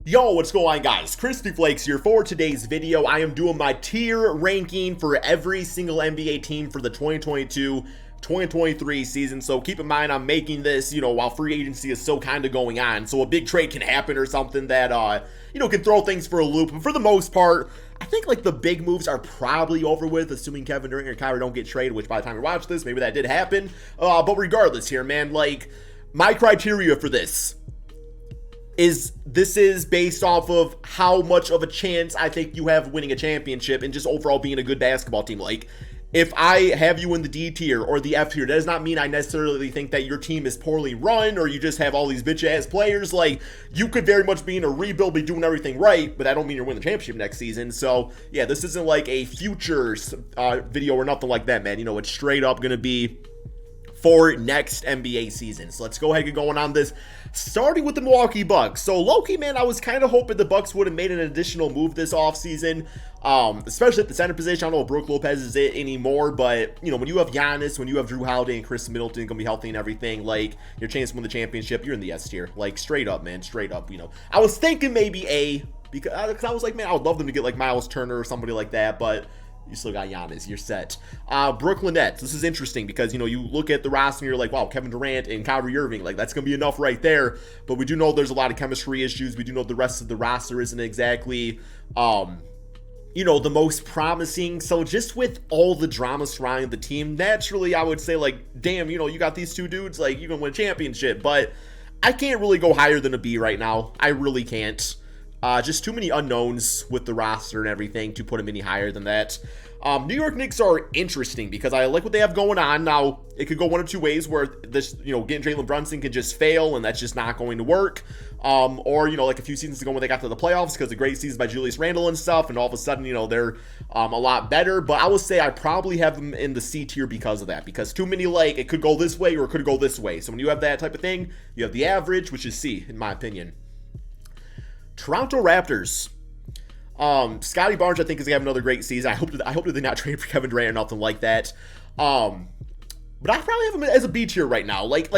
Yo, what's going on, guys? Crispy Flakes here for today's video. I am doing my tier ranking for every single NBA team for the 2022-2023 season. So keep in mind, I'm making this, while free agency is still kind of going on. So a big trade can happen or something that, can throw things for a loop. But for the most part, I think like the big moves are probably over with, assuming Kevin Durant and Kyrie don't get traded, which by the time you watch this, maybe that did happen. But regardless here, man, like my criteria for this is based off of how much of a chance I think you have winning a championship and just overall being a good basketball team. Like, if I have you in the D tier or the F tier, that does not mean I necessarily think that your team is poorly run or you just have all these bitch-ass players. Like, you could very much be in a rebuild, be doing everything right, but I don't mean you're winning the championship next season. So, yeah, this isn't like a futures video or nothing like that, man. It's straight up going to be for next NBA season. So let's go ahead and get going on this, starting with the Milwaukee Bucks. So low-key, man, I was kind of hoping the Bucks would have made an additional move this offseason, especially at the center position. I don't know if Brook Lopez is it anymore, but, when you have Giannis, when you have Drew Holiday and Chris Middleton going to be healthy and everything, like, your chance to win the championship, you're in the S tier. Like, straight up, man, straight up, I was thinking maybe A, because I was like, man, I would love them to get, like, Miles Turner or somebody like that, but you still got Giannis. You're set. Brooklyn Nets. This is interesting because, you look at the roster and you're like, wow, Kevin Durant and Kyrie Irving, like, that's going to be enough right there. But we do know there's a lot of chemistry issues. We do know the rest of the roster isn't exactly, the most promising. So just with all the drama surrounding the team, naturally, I would say, like, damn, you got these two dudes, like, you can win a championship. But I can't really go higher than a B right now. I really can't. Just too many unknowns with the roster and everything to put them any higher than that. New York Knicks are interesting because I like what they have going on. Now, it could go one of two ways where this, getting Jalen Brunson can just fail and that's just not going to work. Or, like a few seasons ago when they got to the playoffs because of great seasons by Julius Randle and stuff, and all of a sudden, they're a lot better. But I would say I probably have them in the C tier because of that. Because too many, like, it could go this way or it could go this way. So when you have that type of thing, you have the average, which is C, in my opinion. Toronto Raptors. Scotty Barnes, I think, is gonna have another great season. I hope that they not trade for Kevin Durant or nothing like that. But I probably have him as a B tier right now. Like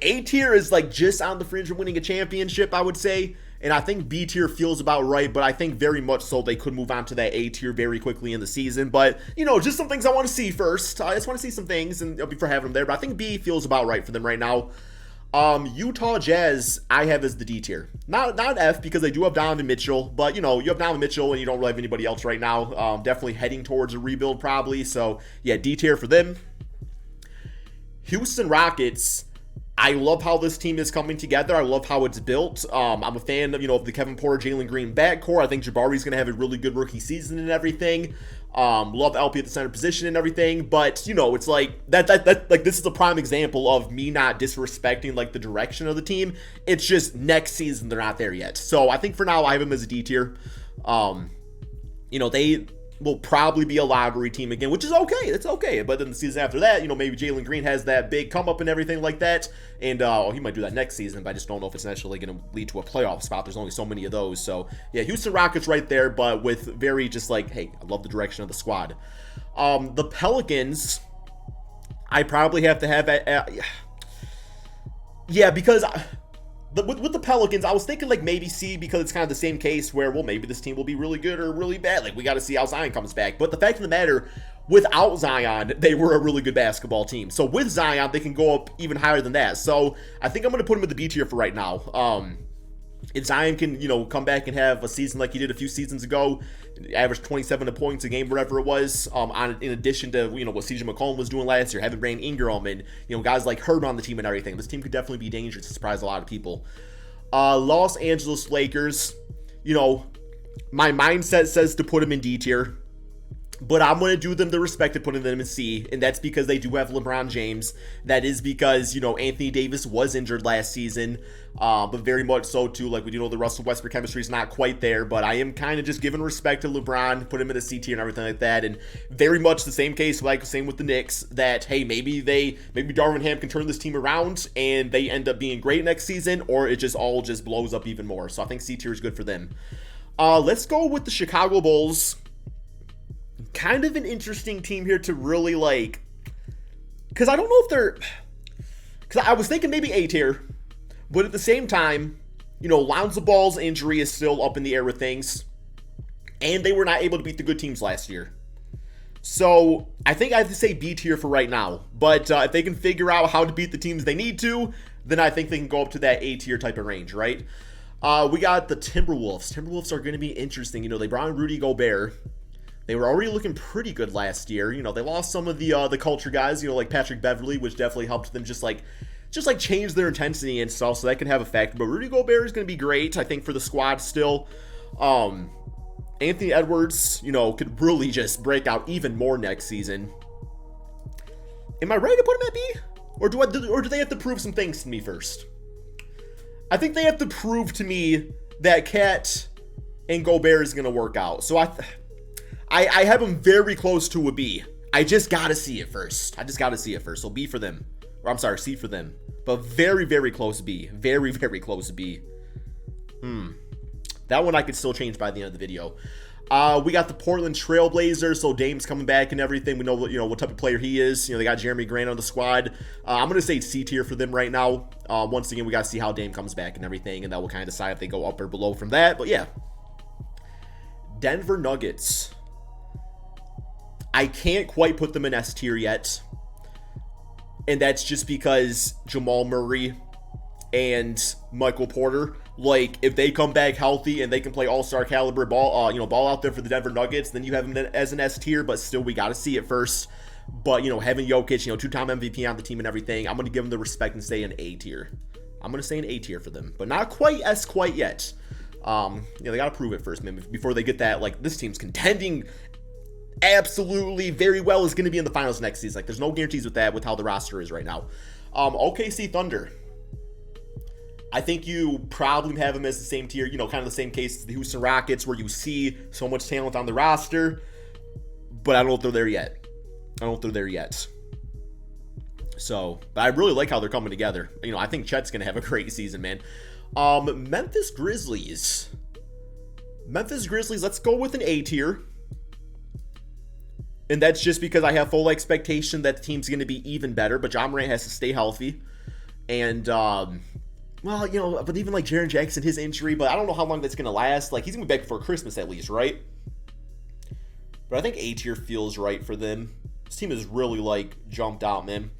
A tier is like just on the fringe of winning a championship, I would say. And I think B tier feels about right, but I think very much so they could move on to that A tier very quickly in the season. But, just some things I want to see first. I just want to see some things and before having them there. But I think B feels about right for them right now. Utah Jazz, I have as the D tier. Not an F because they do have Donovan Mitchell, but you have Donovan Mitchell and you don't really have anybody else right now. Definitely heading towards a rebuild probably. So yeah, D tier for them. Houston Rockets, I love how this team is coming together. I love how it's built. I'm a fan of, of the Kevin Porter, Jalen Green backcourt. I think Jabari's going to have a really good rookie season and everything. Love LP at the center position and everything, but it's like that like this is a prime example of me not disrespecting like the direction of the team. It's just next season they're not there yet. So I think for now I have them as a D tier. They will probably be a lottery team again, which is okay. It's okay. But then the season after that, maybe Jalen Green has that big come up and everything like that. And he might do that next season, but I just don't know if it's necessarily going to lead to a playoff spot. There's only so many of those. So yeah, Houston Rockets right there, but with very just like, hey, I love the direction of the squad. The Pelicans, I probably have to have yeah, because with the Pelicans, I was thinking like maybe C because it's kind of the same case where, well, maybe this team will be really good or really bad. Like, we got to see how Zion comes back. But the fact of the matter, without Zion, they were a really good basketball team. So with Zion, they can go up even higher than that. So I think I'm going to put him in the B tier for right now. If Zion can, come back and have a season like he did a few seasons ago, average 27 points a game, whatever it was, in addition to, what CJ McCollum was doing last year, having Brandon Ingram and, guys like Herb on the team and everything. This team could definitely be dangerous to surprise a lot of people. Los Angeles Lakers, my mindset says to put them in D tier. But I'm going to do them the respect of putting them in C, and that's because they do have LeBron James. That is because, Anthony Davis was injured last season, but very much so, too. Like, we do know the Russell Westbrook chemistry is not quite there, but I am kind of just giving respect to LeBron, put him in a C tier and everything like that, and very much the same case, like, same with the Knicks, that, hey, maybe Darvin Ham can turn this team around, and they end up being great next season, or it just all just blows up even more. So I think C tier is good for them. Let's go with the Chicago Bulls. Kind of an interesting team here to really like, because I don't know if they're, because I was thinking maybe A tier, but at the same time, Lonzo Ball's injury is still up in the air with things, and they were not able to beat the good teams last year. So I think I have to say B tier for right now. But if they can figure out how to beat the teams they need to, then I think they can go up to that A tier type of range, right? We got the Timberwolves. Timberwolves are going to be interesting. They brought in Rudy Gobert. They were already looking pretty good last year. They lost some of the culture guys, like Patrick Beverley, which definitely helped them just change their intensity and stuff, so that can have effect. But Rudy Gobert is going to be great, I think, for the squad still. Anthony Edwards, could really just break out even more next season. Am I right to put him at B? Or do they have to prove some things to me first? I think they have to prove to me that Cat and Gobert is going to work out. So I have them very close to a B. I just got to see it first. So B for them. Or I'm sorry, C for them. But very, very close B. Very, very close B. That one I could still change by the end of the video. We got the Portland Trailblazers, so Dame's coming back and everything. We know what type of player he is. They got Jeremy Grant on the squad. I'm going to say C tier for them right now. Once again, we got to see how Dame comes back and everything, and that will kind of decide if they go up or below from that. But yeah. Denver Nuggets. I can't quite put them in S tier yet. And that's just because Jamal Murray and Michael Porter, if they come back healthy and they can play all-star caliber ball, ball out there for the Denver Nuggets, then you have them as an S tier, but still we got to see it first. But, having Jokic, two-time MVP on the team and everything, I'm going to give them the respect and say an A tier. I'm going to say an A tier for them, but not quite S quite yet. They got to prove it first, man, before they get that, this team's contending absolutely very well, is going to be in the finals next season. There's no guarantees with that, with how the roster is right now. OKC Thunder. I think you probably have them as the same tier, kind of the same case as the Houston Rockets, where you see so much talent on the roster, but I don't know if they're there yet. So, but I really like how they're coming together. I think Chet's going to have a great season, man. Memphis Grizzlies. Let's go with an A tier. And that's just because I have full expectation that the team's going to be even better, but John Morant has to stay healthy. And, but even Jaren Jackson, his injury, but I don't know how long that's going to last. He's going to be back before Christmas at least, right? But I think A tier feels right for them. This team has really, jumped out, man.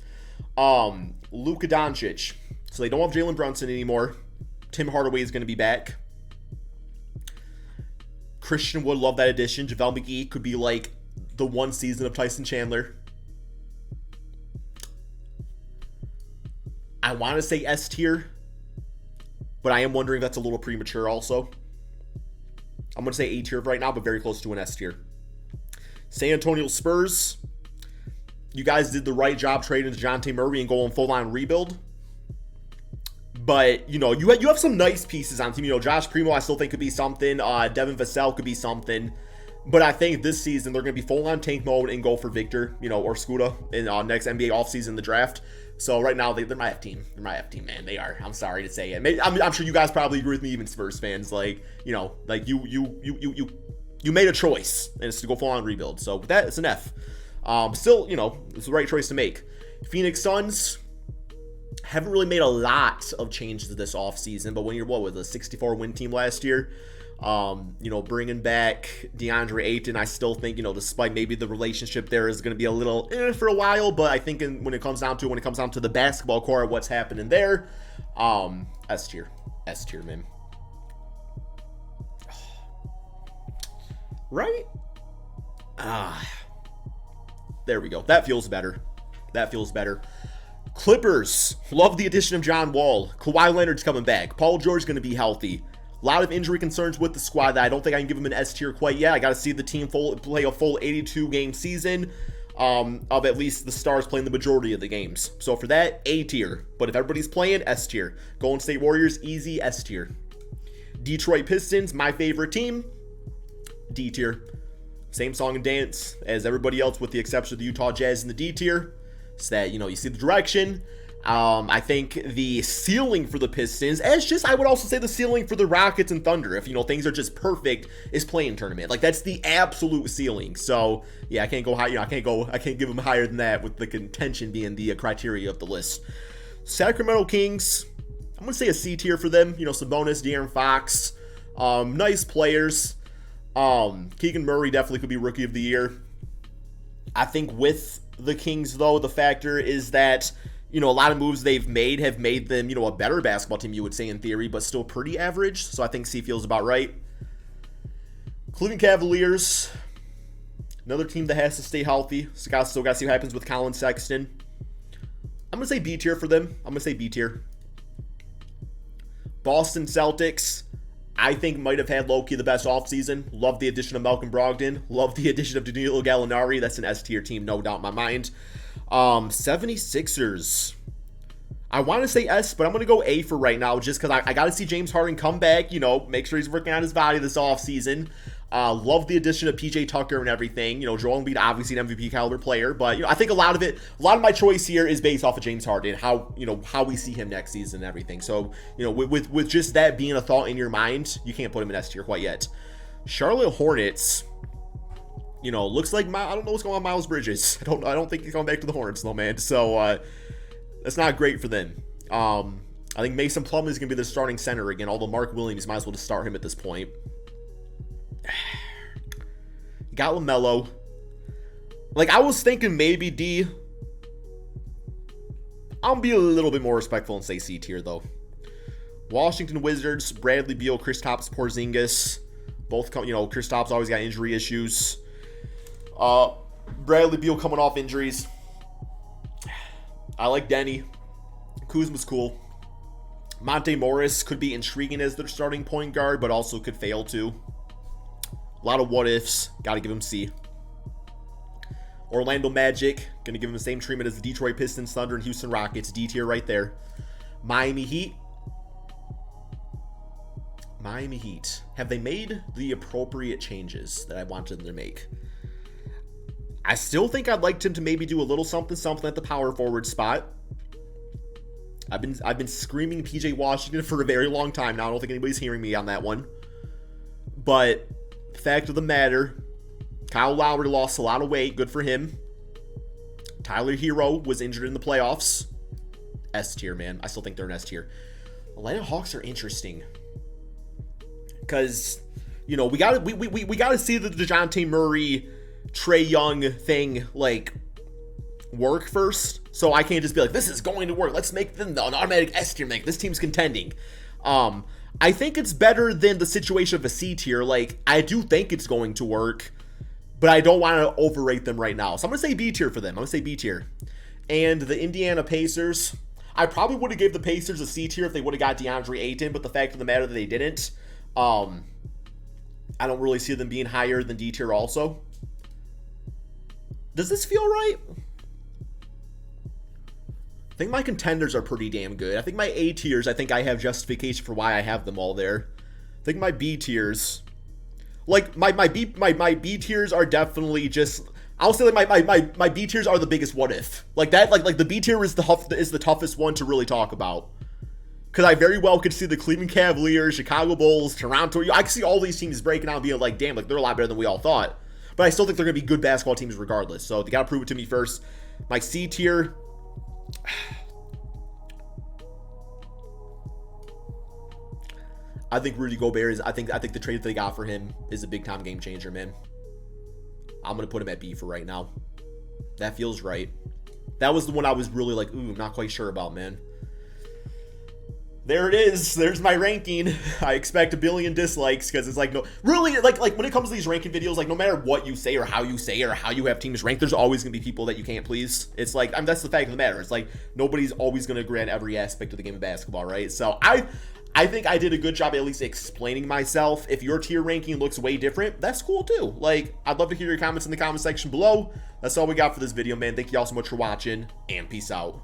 Luka Doncic. So they don't have Jalen Brunson anymore. Tim Hardaway is going to be back. Christian Wood, love that addition. JaVale McGee could be, the one season of Tyson Chandler. I want to say S tier, but I am wondering if that's a little premature also. I'm going to say A tier right now, but very close to an S tier. San Antonio Spurs. You guys did the right job trading DeJounte Murray and going full-on rebuild. But, you have some nice pieces on the team. Josh Primo I still think could be something. Devin Vassell could be something. But I think this season they're going to be full-on tank mode and go for Victor, or Scuda in next NBA offseason, the draft. So right now, they're my F team. They're my F team, man. They are. I'm sorry to say it. I'm sure you guys probably agree with me, even Spurs fans. You made a choice, and it's to go full-on rebuild. So with that, it's an F. Still, it's the right choice to make. Phoenix Suns haven't really made a lot of changes this offseason, but when you're, with a 64-win team last year, bringing back DeAndre Ayton, I still think, despite maybe the relationship there is going to be a little for a while, but I think when it comes down to the basketball core, what's happening there, S tier, man. Right? There we go. That feels better. Clippers, love the addition of John Wall. Kawhi Leonard's coming back. Paul George's going to be healthy. A lot of injury concerns with the squad that I don't think I can give them an S tier quite yet. I got to see the team play a full 82-game season of at least the stars playing the majority of the games. So for that, A tier. But if everybody's playing, S tier. Golden State Warriors, easy S tier. Detroit Pistons, my favorite team, D tier. Same song and dance as everybody else with the exception of the Utah Jazz in the D tier. So that, you see the direction. I think the ceiling for the Pistons, I would also say the ceiling for the Rockets and Thunder, if, things are just perfect, is playing tournament. That's the absolute ceiling. So, yeah, I can't go high, I can't give them higher than that, with the contention being the criteria of the list. Sacramento Kings, I'm going to say a C tier for them. You know, Sabonis, De'Aaron Fox, nice players. Keegan Murray definitely could be Rookie of the Year. I think with the Kings, though, the factor is that, you know, a lot of moves they've made have made them, you know, a better basketball team, you would say in theory, but still pretty average. So I think C feels about right. Cleveland Cavaliers, another team that has to stay healthy. Still got to see what happens with Colin Sexton. I'm going to say B tier for them. I'm going to say B tier. Boston Celtics, I think might have had low-key the best offseason. Love the addition of Malcolm Brogdon. Love the addition of Danilo Gallinari. That's an S-tier team, no doubt in my mind. 76ers. I want to say S, but I'm going to go A for right now just because I got to see James Harden come back, you know, make sure he's working on his body this offseason. Love the addition of PJ Tucker and everything. You know, Joel Embiid, obviously an MVP caliber player, but you know, I think a lot of my choice here is based off of James Harden, how we see him next season and everything. So, you know, with just that being a thought in your mind, you can't put him in S tier quite yet. Charlotte Hornets, you know, looks like I don't know what's going on with Miles Bridges. I don't think he's coming back to the Hornets though, man. So that's not great for them. I think Mason Plumlee is going to be the starting center again, although Mark Williams might as well just start him at this point. Got LaMelo. Like, I was thinking maybe D. I'll be a little bit more respectful and say C tier, though. Washington Wizards, Bradley Beal, Kristaps Porzingis. Both, you know, Kristaps always got injury issues. Bradley Beal coming off injuries. I like Denny. Kuzma's cool. Monte Morris could be intriguing as their starting point guard, but also could fail too. A lot of what ifs. Got to give him C. Orlando Magic. Going to give him the same treatment as the Detroit Pistons, Thunder, and Houston Rockets. D tier right there. Miami Heat. Miami Heat. Have they made the appropriate changes that I wanted them to make? I still think I'd like him to maybe do a little something at the power forward spot. I've been screaming PJ Washington for a very long time now. I don't think anybody's hearing me on that one. But fact of the matter, Kyle Lowry lost a lot of weight. Good for him. Tyler Hero was injured in the playoffs. S tier, man. I still think they're an S tier. Atlanta Hawks are interesting. Because, you know, we gotta see the DeJounte Murray, Trae Young thing, like, work first. So I can't just be like, this is going to work. Let's make them an automatic S tier. Make this team's contending. I think it's better than the situation of a C tier. Like, I do think it's going to work, but I don't want to overrate them right now. So I'm going to say B tier for them. I'm going to say B tier. And the Indiana Pacers, I probably would have gave the Pacers a C tier if they would have got DeAndre Ayton, but the fact of the matter that they didn't, I don't really see them being higher than D tier also. Does this feel right? I think my contenders are pretty damn good. I think my A tiers, I think I have justification for why I have them all there. I think my B tiers, like my B tiers are definitely just, I'll say like my B tiers are the biggest what if. Like that, like the B tier is the toughest one to really talk about. Because I very well could see the Cleveland Cavaliers, Chicago Bulls, Toronto. I can see all these teams breaking out and being like, damn, like they're a lot better than we all thought. But I still think they're going to be good basketball teams regardless. So they got to prove it to me first. My C tier, I think Rudy Gobert is, I think the trade that they got for him is a big time game changer, man. I'm going to put him at B for right now. That feels right. That was the one I was really like, ooh, I'm not quite sure about, man. There it is. There's my ranking. I expect a billion dislikes because it's like, no, really, like when it comes to these ranking videos, like no matter what you say or how you have teams ranked, there's always going to be people that you can't please. It's like, I mean, that's the fact of the matter. It's like nobody's always going to agree on every aspect of the game of basketball, right? So I think I did a good job at least explaining myself. If your tier ranking looks way different, that's cool too. Like, I'd love to hear your comments in the comment section below. That's all we got for this video, man. Thank you all so much for watching, and peace out.